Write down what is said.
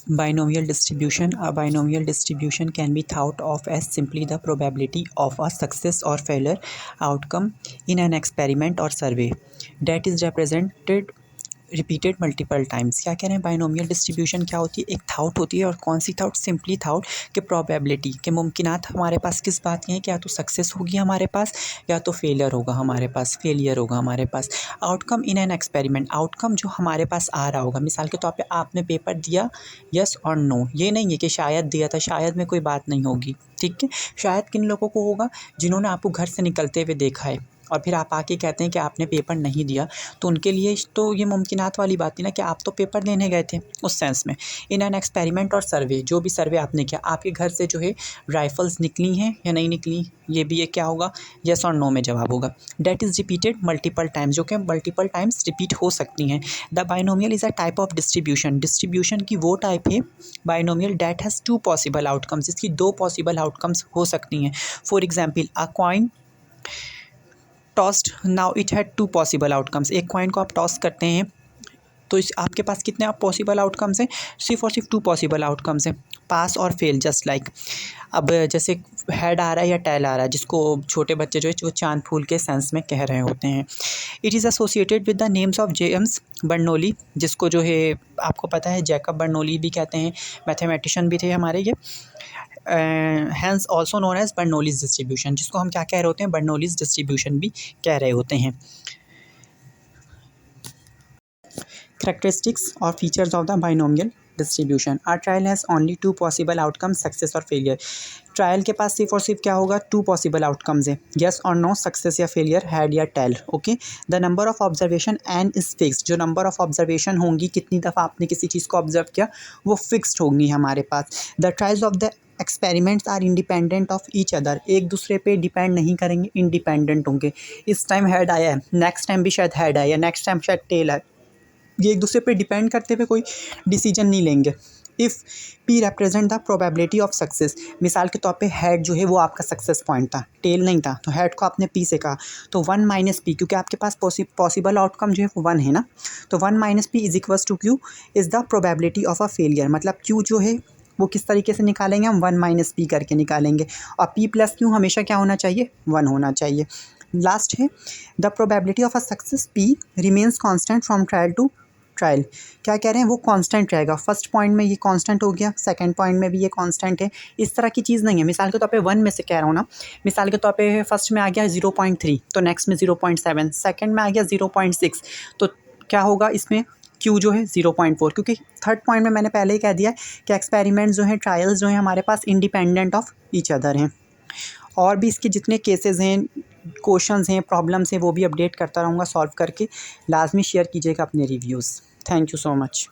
Binomial distribution. A binomial distribution can be thought of as simply the probability of a success or failure outcome in an experiment or survey that is represented repeated multiple times. क्या कह रहे हैं, binomial distribution क्या होती है, एक thought होती है, और कौन सी थाउट, सिंपली थाउट कि प्रोबेबिलिटी के मुमकिनात हमारे पास किस बात के हैं, क्या तो सक्सेस होगी हमारे पास या तो फेलियर होगा हमारे पास। Outcome in an experiment, outcome जो हमारे पास आ रहा होगा, मिसाल के तौर पे आपने पेपर दिया, यस और नो, ये नहीं है कि शायद दिया था, शायद में कोई बात नहीं होगी, ठीक है। शायद किन लोगों को होगा, जिन्होंने आपको घर से निकलते हुए देखा है और फिर आप आके कहते हैं कि आपने पेपर नहीं दिया, तो उनके लिए तो ये मुमकिनात वाली बात थी ना कि आप तो पेपर देने गए थे उस सेंस में। इन एन एक्सपेरिमेंट और सर्वे, जो भी सर्वे आपने किया, आपके घर से जो है राइफल्स निकली हैं या नहीं निकली, ये भी एक क्या होगा, येस और नो में जवाब होगा। That is repeated multiple times, जो कि मल्टीपल टाइम्स रिपीट हो सकती हैं। The binomial is a type of distribution, distribution की वो टाइप है binomial that has two possible outcomes, जिसकी दो पॉसिबल आउटकम्स हो सकती हैं। For example, a coin tossed, now it had two possible outcomes, एक कॉइन को आप टॉस करते हैं तो इस आपके पास कितने पॉसिबल आउटकम्स हैं, सिर्फ और सिर्फ टू पॉसिबल आउटकम्स हैं, पास और फेल, जस्ट लाइक। अब जैसे हेड आ रहा है या टेल आ रहा है, जिसको छोटे बच्चे जो है वो चांद फूल के सेंस में कह रहे होते हैं। It is associated with the names of James Bernoulli, जिसको जो है आपको पता है जैकब बर्नौली भी कहते हैं, मैथमेटिशियन भी थे हमारे ये। Hence also known as Bernoulli's distribution, जिसको हम क्या कह रहे होते हैं, बर्नौलीज डिस्ट्रीब्यूशन भी कह रहे होते हैं। Characteristics or features of the binomial distribution. A trial has only two possible outcomes, success और failure. ट्रायल के पास सिर्फ और सिर्फ क्या होगा, टू पॉसिबल आउटकम्स है, येस और नो, सक्सेस या फेलियर, हैड या tail, okay. The number of observation N is fixed, जो नंबर ऑफ ऑब्जर्वेशन होंगी, कितनी दफ़ा आपने किसी चीज़ को ऑब्जर्व किया, वो फिक्स्ड होंगी हमारे पास। The trials of the experiments are independent of each other, एक दूसरे पे डिपेंड नहीं करेंगे, इंडिपेंडेंट होंगे। इस टाइम हेड आया है, नेक्स्ट टाइम भी शायद हेड आया, नेक्स्ट टाइम शायद टेल आए, ये एक दूसरे पे डिपेंड करते हुए कोई डिसीजन नहीं लेंगे। If P represent the probability of success, मिसाल के तौर पे हेड जो है वो आपका सक्सेस पॉइंट था, टेल नहीं था, तो हेड को आपने पी से कहा, तो 1 माइनस पी, क्योंकि आपके पास पॉसिबल आउटकम जो है वो 1 है ना, तो 1 minus P is equals to Q is the probability of a failure. मतलब क्यू जो है वो किस तरीके से निकालेंगे, हम 1 माइनस पी करके निकालेंगे, और पी प्लस क्यू हमेशा क्या होना चाहिए, 1 होना चाहिए। लास्ट है, the probability of a success P remains constant from trial to trial. क्या कह रहे हैं, वो कांस्टेंट रहेगा, फर्स्ट पॉइंट में ये कांस्टेंट हो गया, सेकंड पॉइंट में भी ये कांस्टेंट है, इस तरह की चीज़ नहीं है। मिसाल के तौर पे 1 में से कह रहा हूँ ना, मिसाल के तौर पे फर्स्ट में आ गया 0.3, तो नेक्स्ट में 0.7, सेकंड में आ गया 0.6, तो क्या होगा इसमें, क्यू जो है 0.4, क्योंकि थर्ड पॉइंट में मैंने पहले ही कह दिया कि एक्सपेरिमेंट्स जो हैं, ट्रायल्स जो हैं हमारे पास इंडिपेंडेंट ऑफ ईच अदर हैं। और भी इसके जितने केसेस हैं, क्वेश्चंस हैं, प्रॉब्लम्स हैं, वो भी अपडेट करता रहूँगा सॉल्व करके। लाजमी शेयर कीजिएगा अपने reviews. Thank you so much.